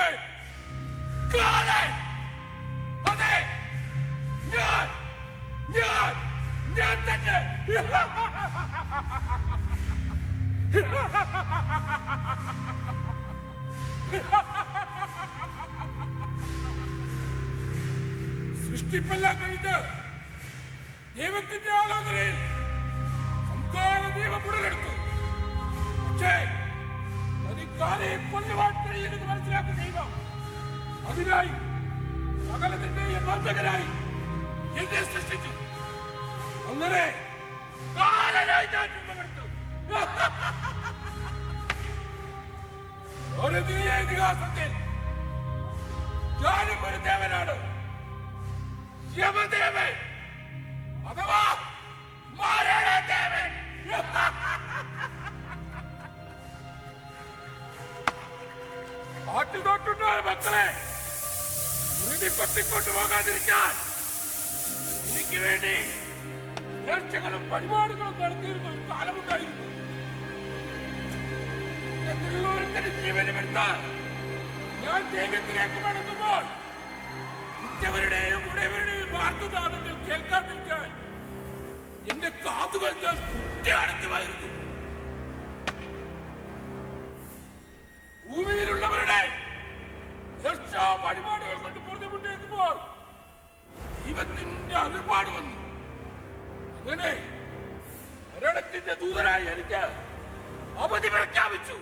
കൊണ്ടുപോകുന്നവൻ അതെ, ഞാൻ തന്നെ. സൃഷ്ടിപ്പെല്ലാം കഴിഞ്ഞ് ദൈവത്തിന്റെ ആലോചനയിൽ സംസ്കാര ദൈവം ഉടലെടുത്തു. പക്ഷേ അതിക്കാരെ കൊല്ലുവാൻ കഴിയുന്നത് മനസ്സിലാക്കുന്ന ദൈവം അതിനായി സകലത്തിന്റെയും ബന്ധകനായി എന്നെ സൃഷ്ടിച്ചു. അങ്ങനെ കാലനായി ഞാൻ രൂപമെടുത്തു. ഒരു ഇതിഹാസത്തിൽ ഞാനും ഒരു ദേവനാണ്, യമദേവൻ അഥവാ മാരണദേവൻ. ആട്ടുതോട്ടുണ്ടായ മക്കളെ കൊത്തിക്കൊണ്ടു പോകാതിരിക്കാൻ എനിക്ക് വേണ്ടി നേർച്ചകളും പരിപാടികളും നടത്തിയിരുന്ന ഒരു കാലമുണ്ടായിരുന്നു. ജീവനുമെടുത്താൽ ഞാൻ ദൈവത്തിലേക്ക് മടങ്ങുമ്പോൾ ഉറ്റവരുടെയും ഉടയവരുടെയും വാർത്തനാദങ്ങൾ കേൾക്കാൻ നിൽക്കാൻ എന്റെ കാതുകൾ ഞാൻ കുട്ടിയടച്ചുമായിരുന്നു. ഭൂമിയിലുള്ളവരുടെ വഴിപാടുകൾ കൊണ്ട് പൊറുതിമുട്ടിയിരിക്കുമ്പോൾ ദൈവത്തിന്റെ അരുപാട് വന്നു. അങ്ങനെ മരണത്തിന്റെ ദൂതനായി എനിക്ക് അവധി പ്രഖ്യാപിച്ചു.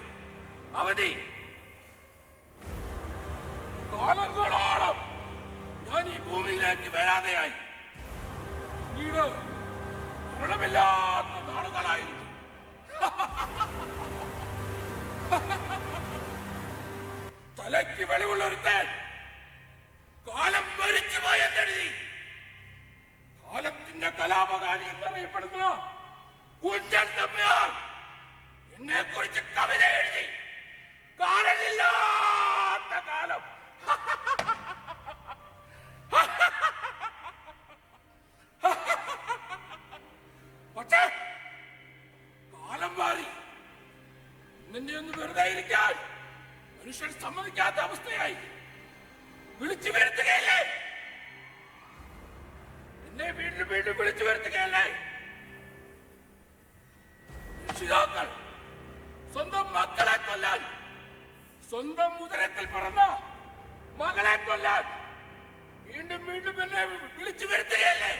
അവധി. കാലങ്ങളോളം ഞാൻ ഈ ഭൂമിയിലേക്ക് വരാതെയായി. പിന്നീട് മരണമില്ലാത്ത നാളുകളായിരുന്നു. തലയ്ക്ക് വെളിവുള്ള ഒരുത്തൻ കാലം മരിച്ചുപോയി എന്നെഴുതി. കാലത്തിന്റെ കലാപകാരി എന്നറിയപ്പെടുന്ന കുഞ്ചൻ തമ്പ്യാർ എന്നെ കുറിച്ച് കവിത എഴുതി. കാലമില്ലാത്ത കാലം. പക്ഷേ കാലം മാറി. നിന്നെ ഒന്ന് വെറുതെ ഇരിക്കാൻ മനുഷ്യൻ സമ്മതിക്കാത്ത അവസ്ഥയായി. വിളിച്ചു വരുത്തുകയല്ലേ എന്നെ, വീണ്ടും വീണ്ടും വിളിച്ചു വരുത്തുകയല്ലേ. രക്ഷിതാക്കൾ സ്വന്തം മക്കളെ കൊല്ലാൻ, സ്വന്തം ഉദരത്തിൽ പിറന്ന മകളെ കൊല്ലാൻ വീണ്ടും വീണ്ടും എന്നെ വിളിച്ചു വരുത്തുകയല്ലേ.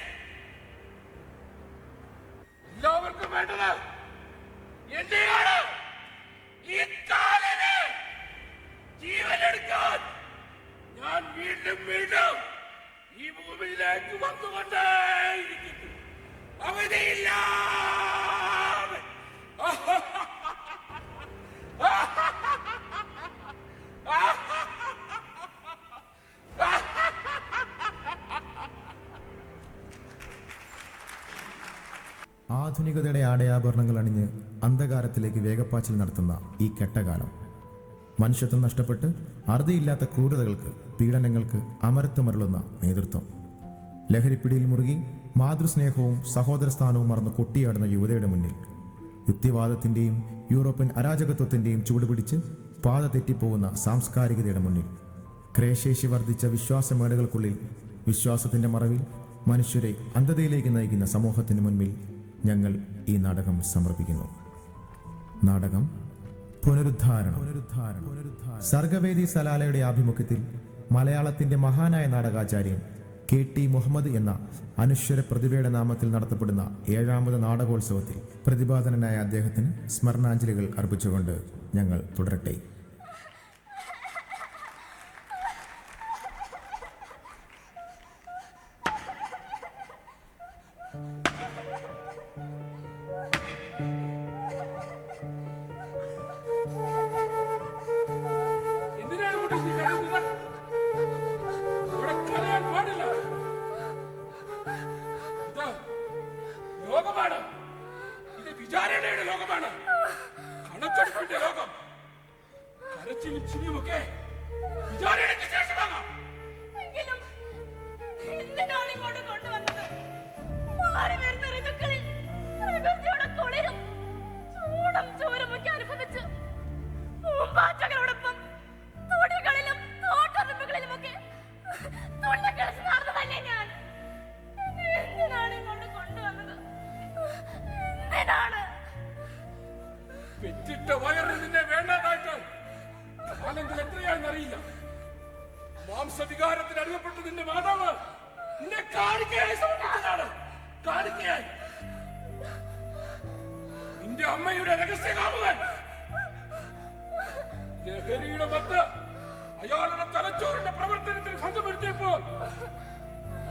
എല്ലാവർക്കും വേണ്ടത് എന്നെയാണ്. ഈ കാലന് ജീവനെടുക്കാൻ ഞാൻ വീണ്ടും വീണ്ടും ഈ ഭൂമിയിലേക്ക് വന്നുകൊണ്ടേയിരിക്കുന്നു. അവധിയില്ല. ആധുനികതയുടെ ആടയാഭരണങ്ങൾ അണിഞ്ഞ് അന്ധകാരത്തിലേക്ക് വേഗപ്പാച്ചിൽ നടത്തുന്ന ഈ കെട്ടകാലം, മനുഷ്യത്വം നഷ്ടപ്പെട്ട് അറുതിയില്ലാത്ത ക്രൂരതകൾക്ക്, പീഡനങ്ങൾക്ക് അമരത്തുമരുളുന്ന നേതൃത്വം, ലഹരിപ്പിടിയിൽ മുറുകി മാതൃസ്നേഹവും സഹോദരസ്ഥാനവും മറന്ന് കൊട്ടിയാടുന്ന യുവതയുടെ മുന്നിൽ, യുക്തിവാദത്തിന്റെയും യൂറോപ്യൻ അരാജകത്വത്തിന്റെയും ചുവടുപിടിച്ച് പാത തെറ്റിപ്പോകുന്ന സാംസ്കാരികതയുടെ മുന്നിൽ, ക്രയശേഷി വർദ്ധിച്ച വിശ്വാസമേടുകൾക്കുള്ളിൽ വിശ്വാസത്തിന്റെ മറവിൽ മനുഷ്യരെ അന്ധതയിലേക്ക് നയിക്കുന്ന സമൂഹത്തിന് മുൻപിൽ ഞങ്ങൾ ഈ നാടകം സമർപ്പിക്കുന്നു. നാടകം പുനരുദ്ധാരണം. സർഗവേദി സലാലയുടെ ആഭിമുഖ്യത്തിൽ മലയാളത്തിന്റെ മഹാനായ നാടകാചാര്യൻ KT മുഹമ്മദ് എന്ന അനശ്വര പ്രതിഭയുടെ നാമത്തിൽ നടത്തപ്പെടുന്ന 7ാമത് നാടകോത്സവത്തിൽ പ്രതിഭാധനനായ അദ്ദേഹത്തിന് സ്മരണാഞ്ജലികൾ അർപ്പിച്ചുകൊണ്ട് ഞങ്ങൾ തുടരട്ടെ. ലോകമാണ് ഇത്, വിചാരണയുടെ ലോകമാണ്, കണക്കെടുപ്പിന്റെ ലോകം. കരച്ചിലും ചിരിയുമൊക്കെ വിചാരണയ്ക്ക് ശേഷമാകാം. ചൂടും ചോരമൊക്കെ അനുഭവിച്ച് പൂമ്പാറ്റകളോടൊപ്പം തൊടികളിലും ലഹരിയുടെ മത്ത് അയാളുടെ തലച്ചോറിന്റെ പ്രവർത്തനത്തിൽ ഭംഗപ്പെടുത്തിയപ്പോൾ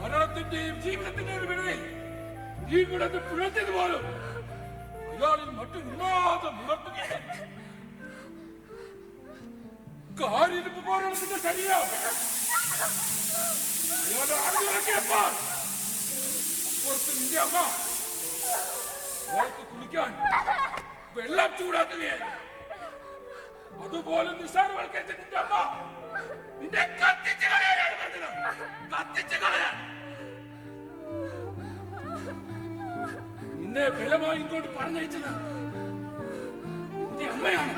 മരണത്തിന്റെയും ജീവിതത്തിന്റെയും ഇടയിൽ ഈ കിടന്ന് പിഴച്ചത് പോലും അയാളിൽ മറ്റു വിവാദം ഉണർത്തുകയാണ്. കാരിരുപ്പ് പോലുള്ളതിന്റെ ശരീരം അയാളെ അറിഞ്ഞിറക്കിയപ്പോൾ അപ്പുറത്ത് നിന്റെ അമ്മ അയാൾക്ക് കുളിക്കാൻ വെള്ളം ചൂടാക്കുകയായിരുന്നു. അതുപോലെ നിസ്സാരവൽക്കരിച്ച നിന്റെ അമ്മ നിന്നെ കത്തിച്ച് കളയാനാണ് പറഞ്ഞത്. കത്തിച്ച് കളയാൻ നിന്നെ ബലമായി ഇങ്ങോട്ട് പറഞ്ഞയച്ചത് നിന്റെ അമ്മയാണ്.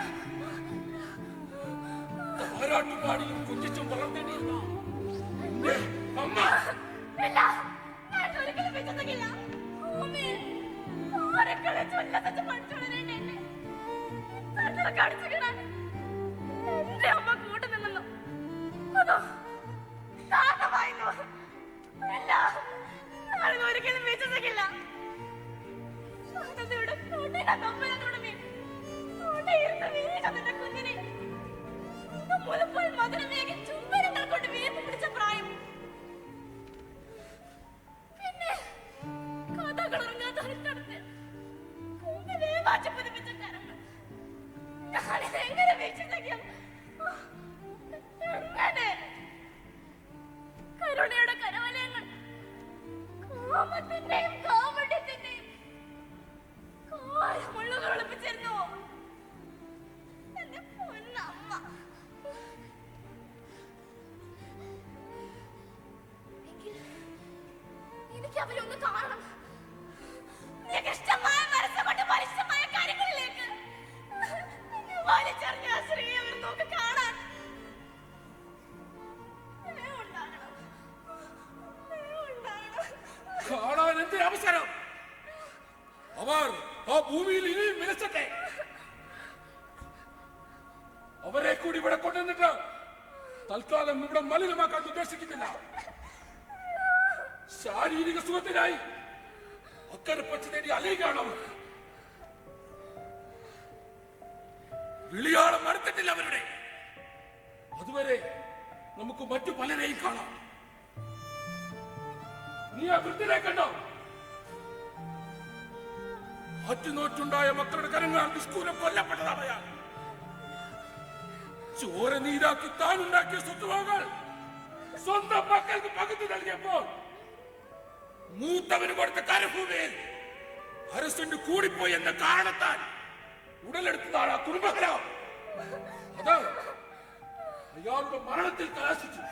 താരാട്ടുപാടിയും കുഞ്ചിച്ചും വളർത്തേണ്ടിയിരുന്ന നിന്റെ അമ്മ ഒരിക്കലും വിശ്വസിക്കില്ല. കുഞ്ഞിനെ മുലപ്പോൾ മധുരമേകി ചുംബനങ്ങൾ കൊണ്ട് വീർപ്പ് പിടിച്ച പ്രായം. പിന്നെ കഥകൾ ഉറങ്ങാത്തടുത്ത് കുഞ്ഞിനെ മാറ്റി പതിപ്പിച്ച കരങ്ങൾ ഞാനിതെങ്ങനെ വീക്ഷിച്ചേക്കാം? എങ്ങനെ കരുണയുടെ കരവലയങ്ങൾ കാമത്തിന്റെയും കാവട്യത്തിന്റെയും മുള്ളുകൾ ഒളിപ്പിച്ചിരുന്നു എന്റെ പൊന്നമ്മ. എനിക്ക് അവരൊന്ന് കാണണം. ഇഷ്ടമായ മനസ്സുകൊണ്ട് ബലിഷ്ടമായ കാര്യങ്ങളിലേക്ക് വലിച്ചെറിഞ്ഞ ശ്രീ അവർ നോക്കി കാണാൻ കാണാൻ എന്ത് അവസരം? അവർ ആ ഭൂമിയിൽ ഇനിയും വിലസട്ടെ. അവരെ കൂടി ഇവിടെ കൊണ്ടുവന്നിട്ട് തൽക്കാലം ഇവിടെ മലിനമാക്കാൻ ഉദ്ദേശിക്കുന്നില്ല. ശാരീരിക സുഖത്തിനായി അക്കരെ പച്ച നേടി അലയുകയാണ് അവർ. വിളിയാളം നടത്തിട്ടില്ല അവരുടെ. അതുവരെ നമുക്ക് മറ്റു പലരെയും കാണാം. നീ ആ വൃത്തിനെ കണ്ടോ? ആറ്റുനോറ്റുണ്ടായ മക്കളുടെ കരങ്ങളാൽ നിഷ്കൂലം കൊല്ലപ്പെട്ടതാണ് അയാൾ. ചോര നീരാക്കി താനുണ്ടാക്കിയ സ്വത്തുവകൾ സ്വന്തം മക്കൾക്ക് പകുതി നൽകിയപ്പോൾ മൂത്തവന് കൊടുത്ത കരഭൂമിയിൽ അരസന്റ് കൂടിപ്പോയി എന്ന കാരണത്താൽ ഉടലെടുത്തതാണ് ആ കുടുംബകലം. അത് അയാളുടെ മരണത്തിൽ കലാശിച്ചു.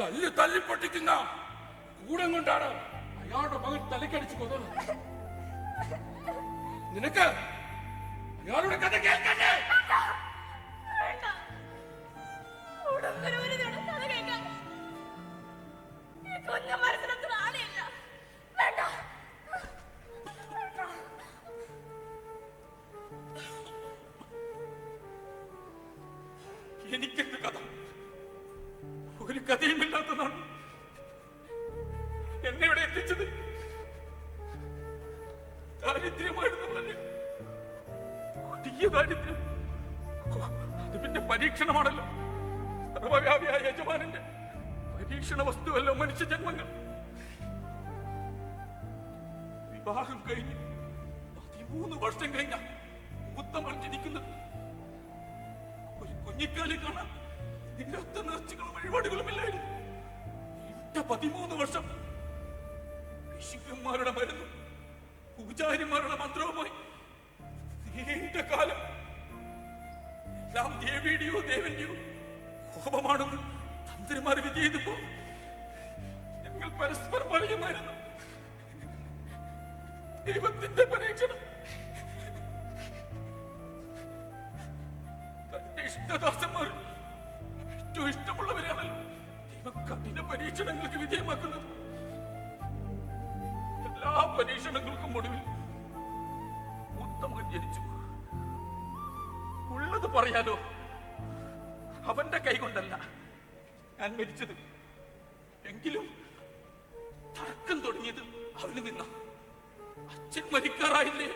കല്ല് തല്ലിപ്പൊട്ടിക്കുന്ന കൂടം കൊണ്ടാണ് അയാളുടെ മകൻ തലക്കടിച്ച് കൊന്നത്. നിനക്ക് അയാളുടെ കഥ കേൾക്കണ്ടേ? എനിക്കെന്ത് കഥ? ഒരു കഥയുമില്ലാത്തതാണ് എന്നെ ഇവിടെ എത്തിച്ചത്. ദാരിദ്ര്യമായിരുന്നു പറഞ്ഞ് കൊടിയ ദാരിദ്ര്യം. അത് പിന്നെ പരീക്ഷണമാണല്ലോ. സർവവ്യാപിയായ യജമാനന്റെ പരീക്ഷണ വസ്തുവല്ലോ മനുഷ്യ ജന്മങ്ങൾ. വിവാഹം കഴിഞ്ഞ് 13 വർഷം കഴിഞ്ഞ മൂത്തമൺ ജനിക്കുന്നത്. ഒരു കുഞ്ഞിക്കാലി കാണാൻ നിരത്ത നേർച്ചകളും വഴിപാടുകളുമില്ലായിരുന്നു. 13 വർഷം ഋഷികന്മാരുടെ മരുന്നും പൂജാരിമാരുടെ മന്ത്രവുമായി നീണ്ട കാലം എല്ലാം ദേവിയുടെയോ ദേവന്റെയോ കോപമാണെന്ന് തന്ത്രിമാർ വിജയിച്ചപ്പോ ഞങ്ങൾ പരസ്പരം പറയുമായിരുന്നു, ദൈവത്തിന്റെ പരീക്ഷണം. തന്റെ ഇഷ്ടദാസന്മാർ ഏറ്റവും ഇഷ്ടമുള്ളവരാണല്ലോ ദൈവം കഠിന പരീക്ഷണങ്ങൾക്ക് വിധേയമാക്കുന്നത്. എല്ലാ പരീക്ഷണങ്ങൾക്കും ഒടുവിൽ മൂത്തമകൻ ജനിച്ചു. ഉള്ളത് പറയാലോ, അവന്റെ കൈ കൊണ്ടല്ല ഞാൻ മരിച്ചത്. എങ്കിലും തർക്കം തുടങ്ങിയത് അവന് നിന്ന. അച്ഛൻ മരിക്കാറായില്ലേ,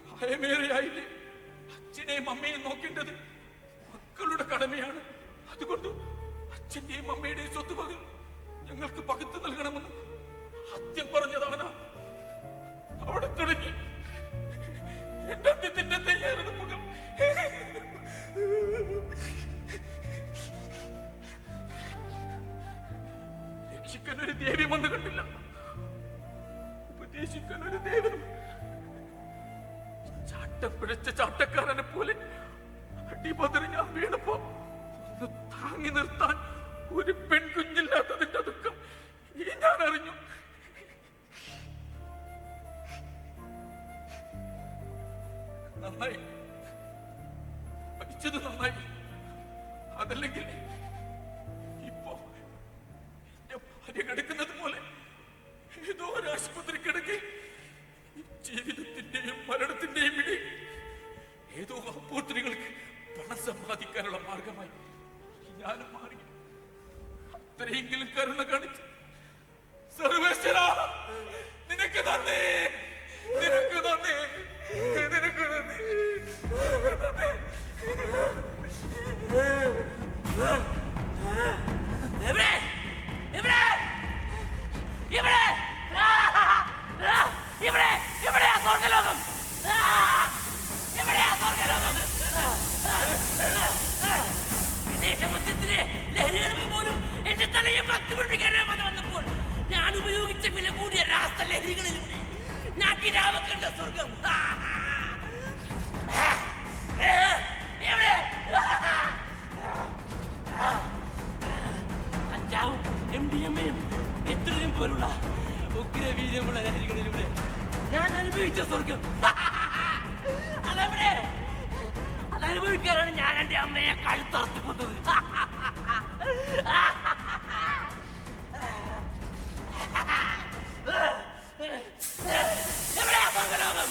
പ്രായമേറെയായില്ലേ, അച്ഛനെയും അമ്മയും നോക്കേണ്ടത് മക്കളുടെ കടമയാണ്. അതുകൊണ്ട് അച്ഛന്റെയും അമ്മയുടെയും സ്വത്തുവകൾ ഞങ്ങൾക്ക് പകുത്തു നൽകണമെന്ന് ആദ്യം പറഞ്ഞതാണ്. അവിടെ തുടങ്ങി എന്റെ അത്യത്തിന്റെ തയ്യാറെടുപ്പുകൾ. രക്ഷിക്കാൻ ഒരു ദേവി വന്ന് കണ്ടില്ല, ഉപദേശിക്കാൻ ഒരു ദേവനും. ചാട്ടം പിഴച്ച ചാട്ടക്കാരനെ പോലെ അടിപതറി ഞാൻ വീണപ്പോ ഒന്ന് താങ്ങി നിർത്താൻ ഒരു പെൺകുഞ്ഞില്ലാത്തതിന്റെ ദുഃഖം ഞാൻ അറിഞ്ഞു. നന്നായി, പഠിച്ചത് നന്നായി. അതല്ലെങ്കിൽ ഇപ്പോ എന്റെ ഭാര്യ കിടക്കുന്നത് പോലെ ഏതോ ഒരു ആശുപത്രി കിടക്കി ജീവിതത്തിന്റെയും മരണത്തിന്റെയും ഇടയിൽ ഏതോ അപ്പോത്രികൾക്ക് പണം സമ്പാദിക്കാനുള്ള മാർഗമായി ഞാനും മാറി. അത്രയെങ്കിലും കരുണ കാണിച്ചു സർവേശ്വര, നിനക്ക് നന്ദി, നിനക്ക് നന്ദി, നിനക്ക് നന്ദി, നിനക്ക് നന്ദി. ഇവിടെ ഇവിടെ ഇവിടെ ഇവിടെ ഇവിടെ സ്വർഗ്ഗലോകം, ഇവിടെ സ്വർഗ്ഗലോകം. വിദേശബുദ്ധത്തിലെ ലഹരികൾ പോലും എന്റെ തലയെ ഭക്തി പിടിപ്പിക്കാനാവാതെ വന്നപ്പോൾ ഞാൻ ഉപയോഗിച്ച വില കൂടിയ രാസലഹരികളിലൂടെ ഞാൻ കിരാവ് കണ്ട സ്വർഗം. കഞ്ചാവും MDMA-യും എത്രയും പോലുള്ള ഉഗ്രവീര്യമുള്ള ലഹരികളിലൂടെ ഞാൻ അനുഭവിച്ച സ്വർഗം. അതെവിടെ? അതനുഭവിക്കാനാണ് ഞാൻ എന്റെ അമ്മയെ കഴുത്തറത്ത് കൊന്നത്. എവിടെയാ സ്വർഗ്ഗലോകം?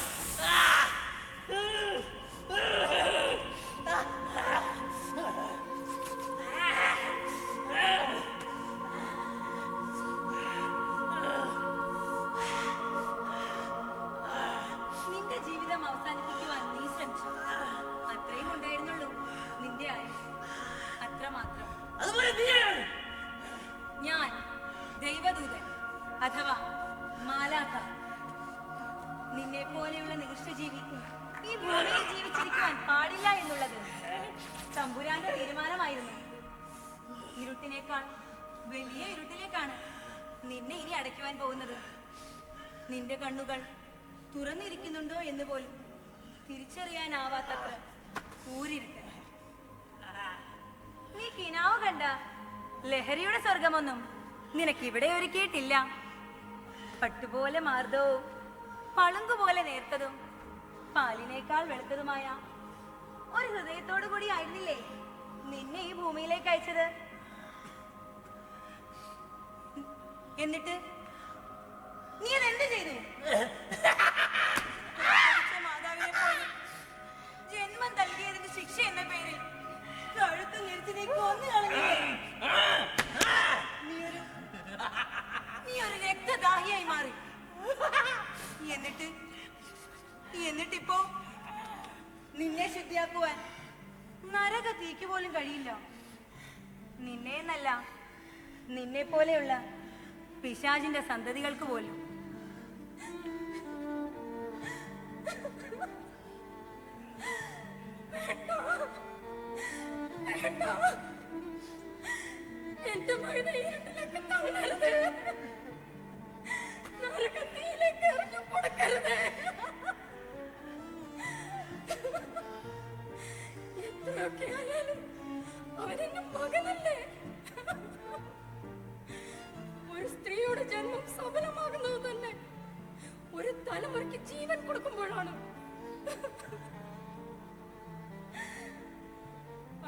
നിന്റെ ജീവിതം അവസാനിപ്പിക്കുവാൻ നീ ശ്രമിച്ചു. അത്രയും ഉണ്ടായിരുന്നുള്ളൂ നിന്റെ ആയുസ്, അത്രമാത്രം. അതുപോലെ നീയാണ്. ഞാൻ ദൈവദൂതൻ അഥവാ മാലാഖ. നിന്നെ പോലെയുള്ള നികൃഷ്ടജീവി ഈ ഭൂമിയിൽ ജീവിച്ചിരിക്കുവാൻ പാടില്ല എന്നുള്ളത് തമ്പുരാന്റെ തീരുമാനമായിരുന്നു. ഇരുട്ടിനേക്കാൾ വലിയ ഇരുട്ടിലേക്കാണ് നിന്നെ ഇനി അടയ്ക്കുവാൻ പോകുന്നത്. നിന്റെ കണ്ണുകൾ തുറന്നിരിക്കുന്നുണ്ടോ എന്ന് പോലും തിരിച്ചറിയാനാവാത്തത്ര ഊരിരുട്ട്. നീ കിനാവ് കണ്ട ലഹരിയുടെ സ്വർഗമൊന്നും നിനക്കിവിടെ ഒരുക്കിയിട്ടില്ല. പട്ടുപോലെ മാർദ്ദവും പളുങ്കുപോലെ നേർത്തതും പാലിനേക്കാൾ വെളുത്തതുമായ ഒരു ഹൃദയത്തോടു കൂടി ആയിരുന്നില്ലേ നിന്നെ ഈ ഭൂമിയിലേക്ക് അയച്ചത്? എന്നിട്ട് നീ അതെന്ത് ചെയ്തു? മാതാവിനെ പോലും ജന്മം നൽകിയതിന്റെ ശിക്ഷ എന്ന പേരിൽ കഴുത്ത് ഞെരിച്ചിനെ കൊന്നു കളഞ്ഞില്ലേ? നീ ഒരു രക്തദാഹിയായി മാറി. എന്നിട്ടിപ്പോ നിന്നെ ശുദ്ധിയാക്കുവാൻ നരക തീക്ക് പോലും കഴിയില്ല. നിന്നെ എന്നല്ല, നിന്നെ പോലെയുള്ള പിശാചിന്റെ സന്തതികൾക്ക് പോലും. എന്റെ മകനെ ഇരുട്ടിലേക്ക് തള്ളരുത്, നരകത്തിയിലേക്ക് എറിഞ്ഞു കൊടുക്കരുത്. എത്രയൊക്കെ ആയാലും അവനെന്റെ മകനല്ലേ. ഒരു സ്ത്രീയുടെ ജന്മം സഫലമാകുന്നത് തന്നെ ഒരു തലമുറയ്ക്ക് ജീവൻ കൊടുക്കുമ്പോഴാണ്.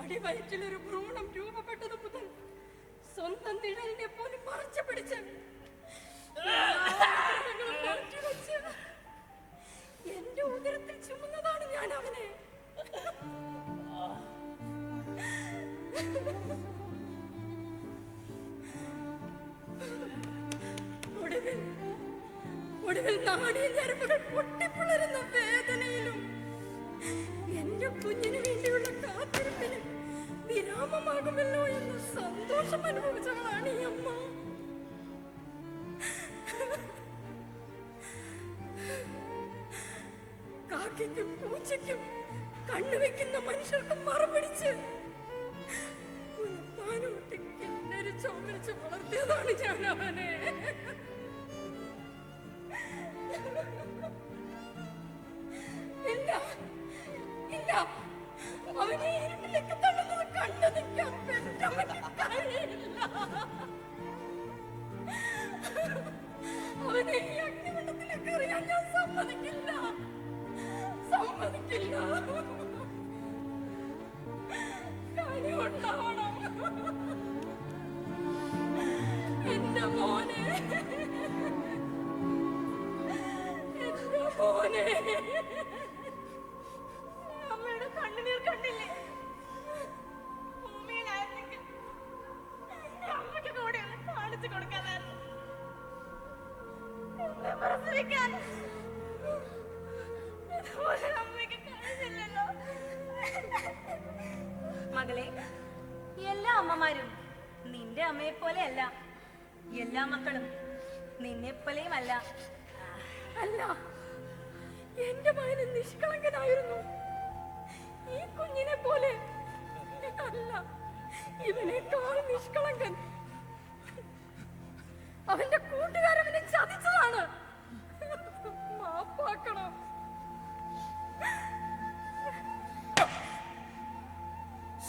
അടിവയറ്റിലൊരു ഭ്രൂണം രൂപപ്പെട്ടത് മുതൽ സ്വന്തം നിഴലിനെ പോലും മറച്ചു പിടിച്ച് മാറ്റിവെച്ച് എന്റെ ഉദരത്തിൽ ചുമന്നതാണ് ഞാൻ അവനെ. ഒടുവിൽ നാടീ ഞരമ്പുകൾ പൊട്ടിപ്പിളരുന്ന വേദനയിലും എന്റെ ഉണ്ടാകുമല്ലോ എന്ന സന്തോഷം അനുഭവിച്ചവളാണ് ഈ അമ്മ. കാക്കയ്ക്കും പൂച്ചയ്ക്കും കണ്ണുവെക്കുന്ന മനുഷ്യർക്ക് മറുപിടിച്ച് കിന്നരി ചോമരിച്ച് വളർത്തിയതാണ് ഞാൻ അവനെ. ഇല്ല ഇല്ല, അവനെ ഇരുട്ടിലേക്ക് തള്ളുന്നത് കണ്ടു നിൽക്കാൻ കഴിയില്ല. അവനെ ഈ അഗ്നികുണ്ഡത്തിലേക്ക് എറിയാൻ ഞാൻ സമ്മതിക്കില്ല, സമ്മതിക്കില്ല. കഴിവുണ്ടാവണം എന്റെ മോനെ, എന്റെ മോനെ. അമ്മയുടെ കണ്ണുനീർ കണ്ടില്ലേ? ഭൂമിയിലായിരുന്നെങ്കിൽ എന്റെ അമ്മയ്ക്ക് കൂടെ ഒന്ന് കാണിച്ചു കൊടുക്കാനായിരുന്നു. എന്നെ പ്രസവിക്കാൻ ഇതുപോലെ അമ്മയ്ക്ക് കഴിഞ്ഞില്ലല്ലോ. മകളെ, എല്ലാ അമ്മമാരും നിന്റെ അമ്മയെ പോലെയല്ല, എല്ലാ മക്കളും നിന്നെ പോലെയും അല്ല. അല്ല, എന്റെ മകന് നിഷ്കളങ്കനായിരുന്നു. ഈ കുഞ്ഞിനെ പോലെ അല്ല, ഇവനേക്കാൾ നിഷ്കളങ്കൻ. അവന്റെ കൂട്ടുകാരവനെ ചതിച്ചതാണ്. മാപ്പാക്കണം.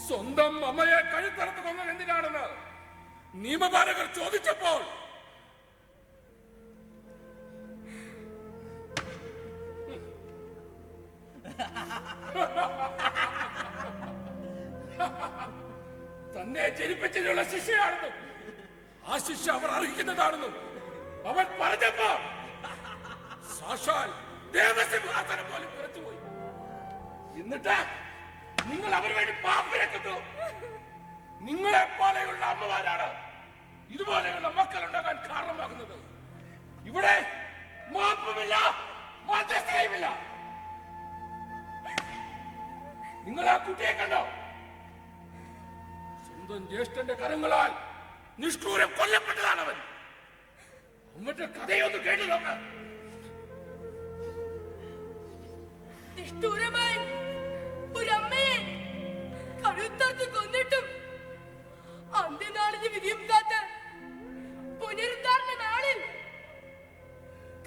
സ്വന്തം അമ്മയെ കഴുത്തറത്ത് കൊന്നത് എന്തിനാണെന്ന് നിയമപാലകർ ചോദിച്ചപ്പോൾ തന്നെ ജനിപ്പിച്ചതിനുള്ള ശിക്ഷയാണെന്നും ആ ശിക്ഷ അവർ അർഹിക്കുന്നതാണെന്നും അവൻ പറഞ്ഞപ്പോ സാക്ഷാൽ ദേവസിംഹാസനം പോലും കുറച്ചുപോയി. എന്നിട്ട് നിങ്ങൾ അവന് വേണ്ടി പാപ്പിരക്കുന്നു. നിങ്ങളെ പോലെയുള്ള അമ്മമാരാണ് ഇതുപോലെയുള്ള മക്കളുണ്ടാകാൻ കാരണമാകുന്നത്. ഇവിടെ മാപ്പുമില്ല, മധ്യസ്ഥയുമില്ല. നിങ്ങൾ ആ കുട്ടിയെ കണ്ടോ? സ്വന്തം ജ്യേഷ്ഠന്റെ കരങ്ങളാൽ നിഷ്ഠൂരം കൊല്ലപ്പെട്ടതാണ് അവൻ. അവന്റെ കഥയൊന്ന് കേട്ടു നോക്ക്. നിഷ്ഠൂരമായി ഒരമ്മയെ കഴുത്തറുത്ത് കൊന്നിട്ടും അന്ത്യനാളിന് വിധിയും കാത്ത് പുനരുദ്ധാരണ നാളിൽ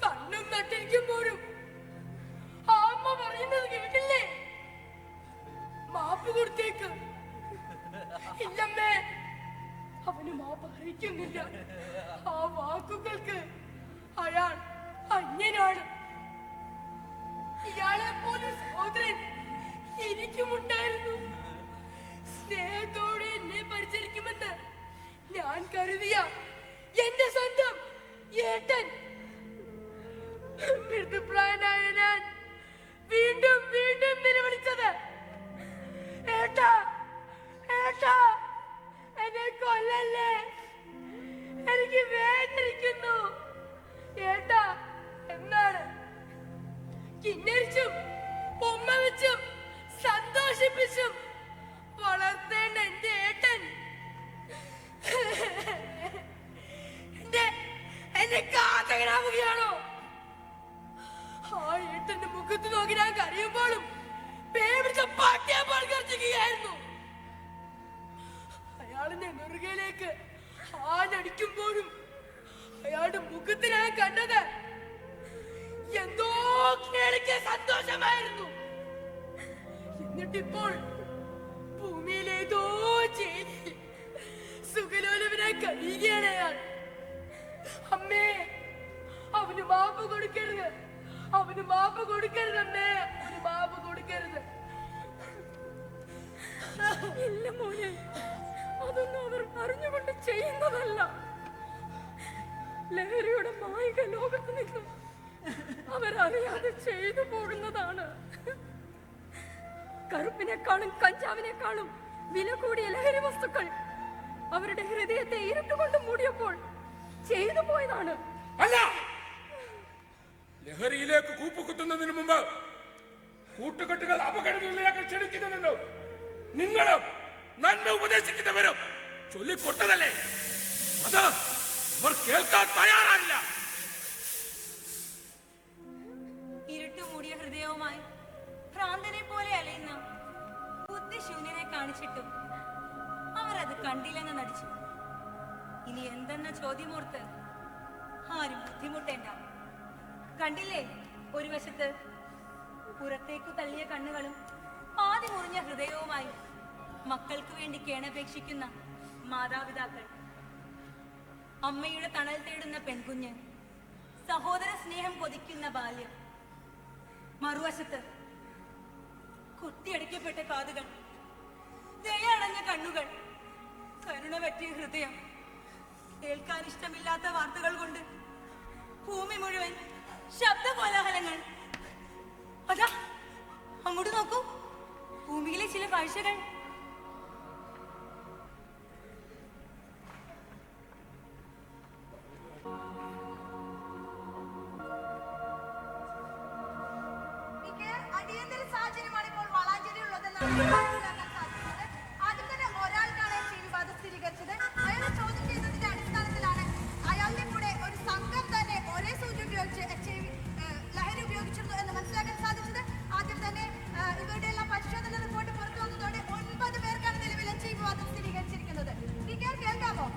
കണ്ണും നട്ടിരിക്കുമ്പോഴും ആ അമ്മ പറയുന്നത് കേട്ടില്ലേ? മാപ്പ് കൊടുത്തേക്ക്. ഇല്ലമ്മേ, അവന് മാപ്പ് അറിയിക്കുന്നില്ല. ആ വാക്കുകൾക്ക് അയാൾ അന്യനാണ്. ഇയാളെ പോലെ സഹോദരൻ എനിക്കുമുണ്ടായിരുന്നു. സ്നേഹത്തോടെ എന്നെ പരിചരിക്കുമെന്ന് ഞാൻ കരുതിയ എന്റെ സ്വന്തം ഏട്ടൻ. മൃദുപ്രായനായ ഞാൻ വീണ്ടും വീണ്ടും നിലവിളിച്ചത്, ഏട്ടാ ഏട്ടാ, എന്നെ കൊല്ലല്ലേ, എനിക്ക് വേദനിക്കുന്നു ഏട്ടാ എന്നാണ്. കിന്നരിച്ചും ഉമ്മ വെച്ചും സന്തോഷിപ്പിച്ചും വളർത്തേണ്ട എന്റെ ഏട്ടൻ എന്നെ കാതകനാവുകയാണോ? ആ ഏട്ടന്റെ മുഖത്ത് നോക്കി ഞാൻ കരയുമ്പോഴും പേടിച്ച പാട്ടിയെ പോലെ ഗർജിക്കുകയായിരുന്നു. അയാളിന്റെ നെറുകയിലേക്ക് ആഞ്ഞടിക്കുമ്പോഴും അയാളുടെ മുഖത്ത് ഞാൻ കണ്ടത് എന്തോ കേളിക്ക് സന്തോഷമായിരുന്നു. എന്നിട്ടിപ്പോൾ ഭൂമിയിലേതോ ചെയ്തി സുഖലോലവനായി കഴിയുകയാണ് അയാൾ. അമ്മേ, അവന് മാപ്പ് കൊടുക്കരുത്, അവന് മാപ്പ് കൊടുക്കരുത് അമ്മേ, അവന് മാപ്പ് കൊടുക്കരുത്. ഇല്ല മോനെ, അതൊന്നും അവർ അറിഞ്ഞുകൊണ്ട് ചെയ്യുന്നതല്ല. ലഹരിയുടെ മായിക ലോകത്ത് നിന്നും അവരറിയാതെ ചെയ്തു പോകുന്നതാണ്. കറുപ്പിനെക്കാളും കഞ്ചാവിനെക്കാളും വില കൂടിയ ലഹരി വസ്തുക്കൾ അവരുടെ ഹൃദയത്തെ ഇരുട്ടുകൊണ്ട് മൂടിയപ്പോൾ ചെയ്തു പോയതാണ്. അല്ല, ലഹരിയിലേക്ക് കൂപ്പുകുത്തുന്നതിന് മുമ്പ് കൂട്ടുകെട്ടുകൾ അപകടങ്ങളിലേക്ക് ക്ഷണിക്കുന്നതിനും നിങ്ങളും നന്മ ഉപദേശിക്കുന്നവരും ചൊല്ലിക്കൊട്ടതല്ലേ? അത് അവർ കേൾക്കാൻ തയ്യാറായില്ല. ഇരുട്ടുമൂടിയ ഹൃദയവുമായി ഭ്രാന്തനെ പോലെ അലയുന്ന ബുദ്ധിശൂന്യനെ കാണിച്ചിട്ടും അവർ അത് കണ്ടില്ലെന്ന് നടിച്ചു. ഇനി എന്തെന്ന ചോദ്യമോർത്ത് ആരും ബുദ്ധിമുട്ടേണ്ട. കണ്ടില്ലേ, ഒരു വശത്ത് പുറത്തേക്കു തള്ളിയ കണ്ണുകളും പാതി മുറിഞ്ഞ ഹൃദയവുമായി മക്കൾക്ക് വേണ്ടി കേണപേക്ഷിക്കുന്ന മാതാപിതാക്കൾ, അമ്മയുടെ തണൽ തേടുന്ന പെൺകുഞ്ഞ്, സഹോദര സ്നേഹം കൊതിക്കുന്ന ബാല്യം. മറുവശത്ത് കുത്തിയടിക്കപ്പെട്ട കാതുകൾ, ദയയടഞ്ഞ കണ്ണുകൾ, കരുണ പറ്റിയ ഹൃദയം, കേൾക്കാൻ ഇഷ്ടമില്ലാത്ത വാർത്തകൾ കൊണ്ട് ഭൂമി മുഴുവൻ ശബ്ദ കോലാഹലങ്ങൾ. അതാ അങ്ങോട്ട് നോക്കൂ, ഭൂമിയിലെ ചില കാഴ്ചകൾ. അടിയന്തര സാഹചര്യമാണ് ഇപ്പോൾ വളാഞ്ചേരിയുള്ളതെന്നാണ് മനസ്സിലാക്കാൻ സാധിക്കുന്നത്. ആദ്യം തന്നെ ഒരാൾക്കാണ് HIV ബാധ സ്ഥിരീകരിച്ചത്. അയാളെ ചോദ്യം ചെയ്തതിന്റെ അടിസ്ഥാനത്തിലാണ് അയാളുടെ കൂടെ ഒരു സംഘം തന്നെ ഒരേ സൂചി ഉപയോഗിച്ച് HIV ലഹരി ഉപയോഗിച്ചിരുന്നു എന്ന് മനസ്സിലാക്കാൻ സാധിച്ചത്. ആദ്യം തന്നെ ഇവരുടെ എല്ലാം പരിശോധന റിപ്പോർട്ട് പുറത്തു വന്നതോടെ 9 പേർക്കാണ് നിലവിൽ HIV ബാധ സ്ഥിരീകരിച്ചിരിക്കുന്നത്. കേൾക്കാമോ?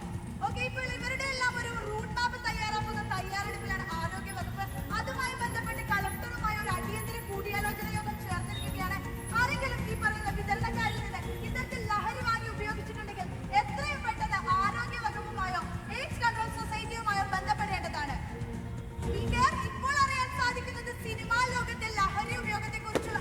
ഓക്കെ, ഇപ്പോൾ ഇവരുടെ എല്ലാം ഒരു റൂട്ട് മാപ്പ് തയ്യാറാക്കുന്ന തയ്യാറെടുപ്പിലാണ് ആരോഗ്യ വകുപ്പ്. അതുമായി ബന്ധപ്പെട്ട് കളക്ടറുമായി ഒരു അടിയന്തര കൂടിയാലോചന യോഗം ചേർന്നിരിക്കുകയാണ്. ആരെങ്കിലും ഈ പറയുന്ന വിതരണക്കാരിൽ നിന്ന് ഇത്തരത്തിൽ ലഹരി വാങ്ങി ഉപയോഗിച്ചിട്ടുണ്ടെങ്കിൽ എത്രയും പെട്ടെന്ന് ആരോഗ്യ വകുപ്പുമായോ എയ്ഡ്സ് കൺട്രോൾ സൊസൈറ്റിയുമായോ ബന്ധപ്പെടേണ്ടതാണ്. ഇപ്പോൾ അറിയാൻ സാധിക്കുന്നത് സിനിമാ ലോകത്തെ ലഹരി ഉപയോഗത്തെ കുറിച്ചുള്ള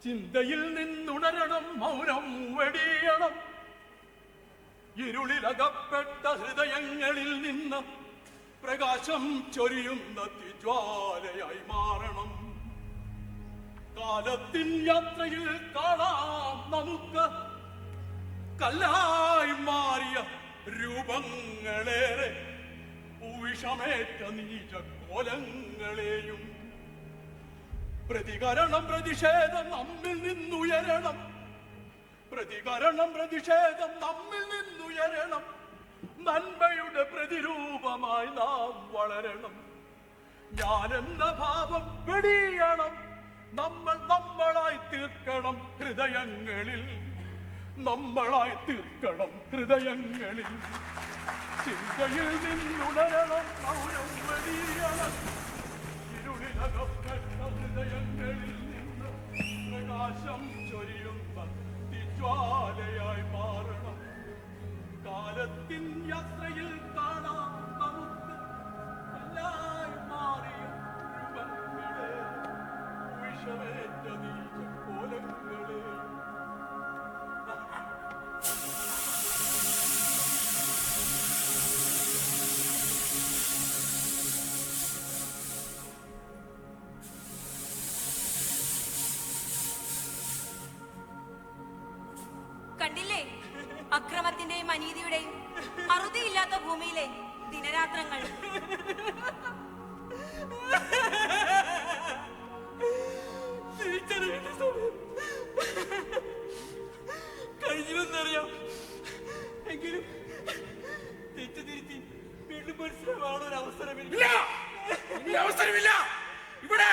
ചിന്തയിൽ നിന്നുണരണം, മൗനം വെടിയണം. ഇരുളിലകപ്പെട്ട ഹൃദയങ്ങളിൽ നിന്ന് പ്രകാശം ചൊരിയുന്ന തിജ്വാലയായി മാറണം. കാലത്തിൻ യാത്രയിൽ കാണാം നമുക്ക് കല്ലായി മാറിയ രൂപങ്ങളേറെ, വിഷമേറ്റ നീച കോലങ്ങളെയും. പ്രതികരണം പ്രതിഷേധം നമ്മിൽ നിന്നുയരണം, പ്രതികരണം പ്രതിഷേധം നമ്മിൽ നിന്നുയരണം. നന്മയുടെ പ്രതിരൂപമായി നാം വളരണം. ഞാനെന്ന ഭാവം വെടിയണം, നമ്മൾ നമ്മളായി തീർക്കണം ഹൃദയങ്ങളിൽ, നമ്മളായി തീർക്കണം ഹൃദയങ്ങളിൽ. ചിന്തയിൽ നിന്നുണരണം, മൗനം വെടിയണം. ഇരുളിലകപ്പെട്ട ഹൃദയങ്ങളിൽ നിന്ന് പ്രകാശം ചൊരിയുന്ന തിജ്വാലയായി മാറണം. കാലത്തിൻ യാത്രയിൽ കാണാം നമുക്ക് കല്ലായി മാറിയ രൂപങ്ങളെ, വിഷമേറ്റ നീച കോലങ്ങളെ. കണ്ടില്ലേ, അക്രമത്തിന്റെയും അനീതിയുടെയും അറുതിയില്ലാത്ത ഭൂമിയിലെ ദിനരാത്രങ്ങൾ. കഴിഞ്ഞില്ലെന്നറിയാം, എങ്കിലും തെറ്റ് തിരുത്തി വീണ്ടും മനസ്സിലാവാനുള്ള ഒരു അവസരമില്ല. അവസരമില്ല ഇവിടെ.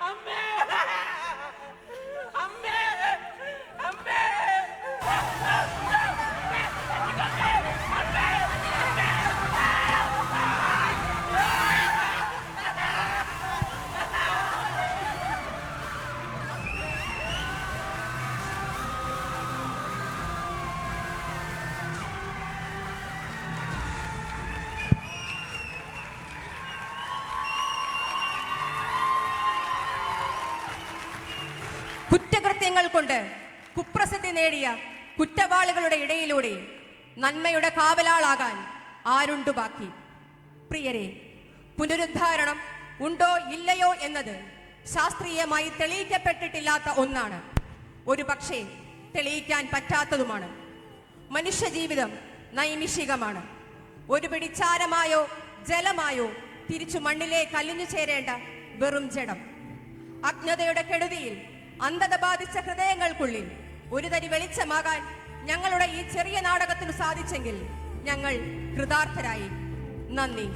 അമ്മേ, അമ്മേ, അമ്മേ. കുറ്റകൃത്യങ്ങൾ കൊണ്ട് കുപ്രസിദ്ധി നേടിയ കുറ്റവാളികളുടെ ഇടയിലൂടെ നന്മയുടെ കാവലാളാകാൻ ആരുണ്ടു ബാക്കി? പ്രിയരെ, പുനരുദ്ധാരണം ഉണ്ടോ ഇല്ലയോ എന്നത് ശാസ്ത്രീയമായി തെളിയിക്കപ്പെട്ടിട്ടില്ലാത്ത ഒന്നാണ്. ഒരു പക്ഷേ തെളിയിക്കാൻ പറ്റാത്തതുമാണ്. മനുഷ്യജീവിതം നൈമിഷികമാണ്. ഒരു പിടി ചാരമായോ ജലമായോ തിരിച്ചു മണ്ണിലേക്ക് അലിഞ്ഞു ചേരേണ്ട വെറും ജഡം. അജ്ഞതയുടെ കെടുതിയിൽ അന്ധത ബാധിച്ച ഹൃദയങ്ങൾക്കുള്ളിൽ ഒരു തരി വെളിച്ചമാകാൻ ഞങ്ങളുടെ ഈ ചെറിയ നാടകത്തിന് സാധിച്ചെങ്കിൽ ഞങ്ങൾ കൃതാർത്ഥരായി. നന്ദി.